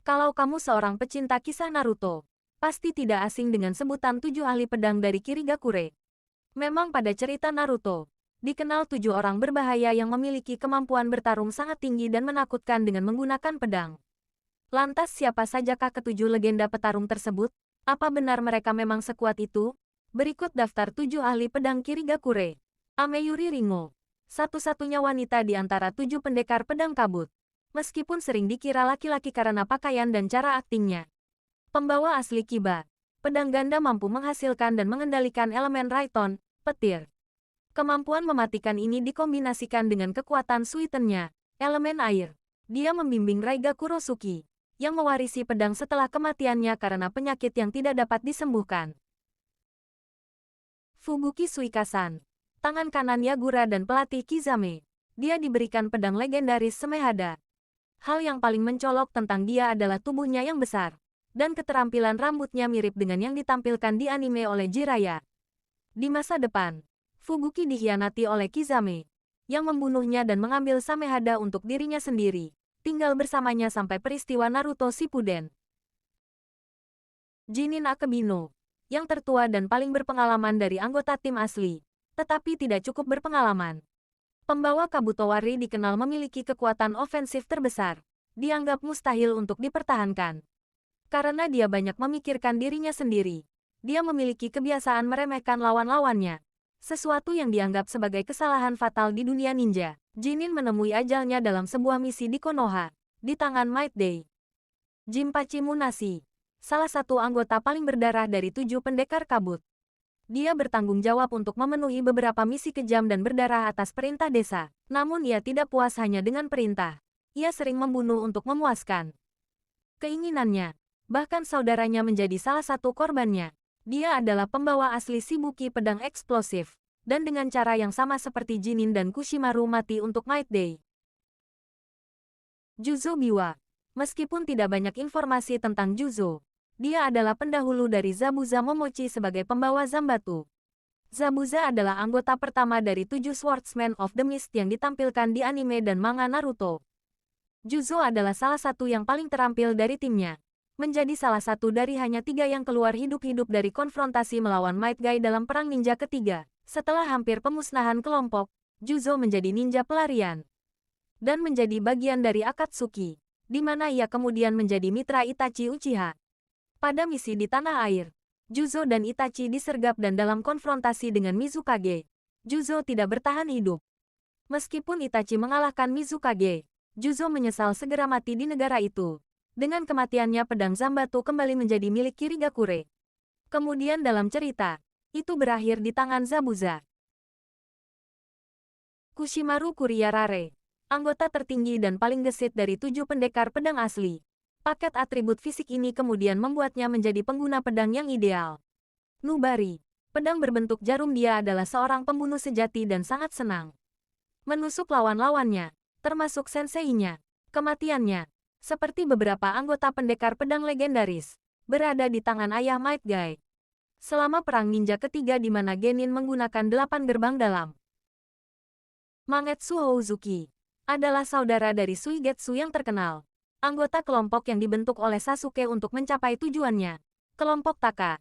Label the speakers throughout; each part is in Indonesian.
Speaker 1: Kalau kamu seorang pecinta kisah Naruto, pasti tidak asing dengan sebutan 7 ahli pedang dari Kirigakure. Memang pada cerita Naruto, dikenal 7 orang berbahaya yang memiliki kemampuan bertarung sangat tinggi dan menakutkan dengan menggunakan pedang. Lantas siapa sajakah ketujuh legenda petarung tersebut? Apa benar mereka memang sekuat itu? Berikut daftar 7 ahli pedang Kirigakure. Ameyuri Ringo, satu-satunya wanita di antara 7 pendekar pedang kabut. Meskipun sering dikira laki-laki karena pakaian dan cara aktingnya. Pembawa asli Kiba, pedang ganda mampu menghasilkan dan mengendalikan elemen Raiton, petir. Kemampuan mematikan ini dikombinasikan dengan kekuatan Suitennya, elemen air. Dia membimbing Raiga Kurosuki, yang mewarisi pedang setelah kematiannya karena penyakit yang tidak dapat disembuhkan. Fubuki Suikasan, tangan kanan Yagura dan pelatih Kizame. Dia diberikan pedang legendaris Semehada. Hal yang paling mencolok tentang dia adalah tubuhnya yang besar, dan keterampilan rambutnya mirip dengan yang ditampilkan di anime oleh Jiraiya. Di masa depan, Fubuki dikhianati oleh Kizame, yang membunuhnya dan mengambil Samehada untuk dirinya sendiri, tinggal bersamanya sampai peristiwa Naruto Shippuden. Jinin Akebino, yang tertua dan paling berpengalaman dari anggota tim asli, tetapi tidak cukup berpengalaman. Pembawa Kabuto Wari dikenal memiliki kekuatan ofensif terbesar, dianggap mustahil untuk dipertahankan. Karena dia banyak memikirkan dirinya sendiri, dia memiliki kebiasaan meremehkan lawan-lawannya. Sesuatu yang dianggap sebagai kesalahan fatal di dunia ninja. Jinin menemui ajalnya dalam sebuah misi di Konoha, di tangan Might Day. Jinpachi Munashi, salah satu anggota paling berdarah dari 7 pendekar kabut. Dia bertanggung jawab untuk memenuhi beberapa misi kejam dan berdarah atas perintah desa. Namun ia tidak puas hanya dengan perintah. Ia sering membunuh untuk memuaskan keinginannya. Bahkan saudaranya menjadi salah satu korbannya. Dia adalah pembawa asli Shibuki pedang eksplosif. Dan dengan cara yang sama seperti Jinin dan Kushimaru mati untuk Might Day. Juzo Biwa. Meskipun tidak banyak informasi tentang Juzo, dia adalah pendahulu dari Zabuza Momochi sebagai pembawa Zanbatsu. Zabuza adalah anggota pertama dari 7 Swordsmen of the Mist yang ditampilkan di anime dan manga Naruto. Juzo adalah salah satu yang paling terampil dari timnya. Menjadi salah satu dari hanya 3 yang keluar hidup-hidup dari konfrontasi melawan Might Guy dalam Perang Ninja ketiga. Setelah hampir pemusnahan kelompok, Juzo menjadi ninja pelarian. Dan menjadi bagian dari Akatsuki, di mana ia kemudian menjadi mitra Itachi Uchiha. Pada misi di tanah air, Juzo dan Itachi disergap dan dalam konfrontasi dengan Mizukage, Juzo tidak bertahan hidup. Meskipun Itachi mengalahkan Mizukage, Juzo menyesal segera mati di negara itu. Dengan kematiannya pedang Zanbatsu kembali menjadi milik Kirigakure. Kemudian dalam cerita, itu berakhir di tangan Zabuza. Kushimaru Kuriyarare, anggota tertinggi dan paling gesit dari 7 pendekar pedang asli. Paket atribut fisik ini kemudian membuatnya menjadi pengguna pedang yang ideal. Nubari, pedang berbentuk jarum. Dia adalah seorang pembunuh sejati dan sangat senang menusuk lawan-lawannya, termasuk senseinya. Kematiannya, seperti beberapa anggota pendekar pedang legendaris, berada di tangan ayah Might Guy. Selama Perang Ninja ketiga di mana Genin menggunakan 8 gerbang dalam. Mangetsu Houzuki adalah saudara dari Suigetsu yang terkenal. Anggota kelompok yang dibentuk oleh Sasuke untuk mencapai tujuannya. Kelompok Taka.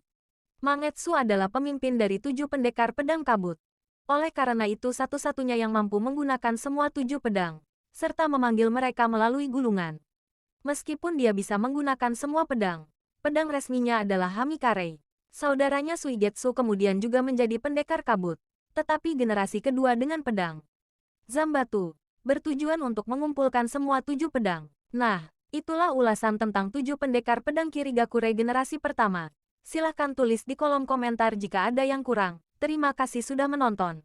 Speaker 1: Mangetsu adalah pemimpin dari 7 pendekar pedang kabut. Oleh karena itu satu-satunya yang mampu menggunakan semua 7 pedang, serta memanggil mereka melalui gulungan. Meskipun dia bisa menggunakan semua pedang, pedang resminya adalah Hamikare. Saudaranya Suigetsu kemudian juga menjadi pendekar kabut, tetapi generasi kedua dengan pedang Zanbatsu, bertujuan untuk mengumpulkan semua 7 pedang. Nah, itulah ulasan tentang 7 pendekar pedang Kirigakure generasi pertama. Silahkan tulis di kolom komentar jika ada yang kurang. Terima kasih sudah menonton.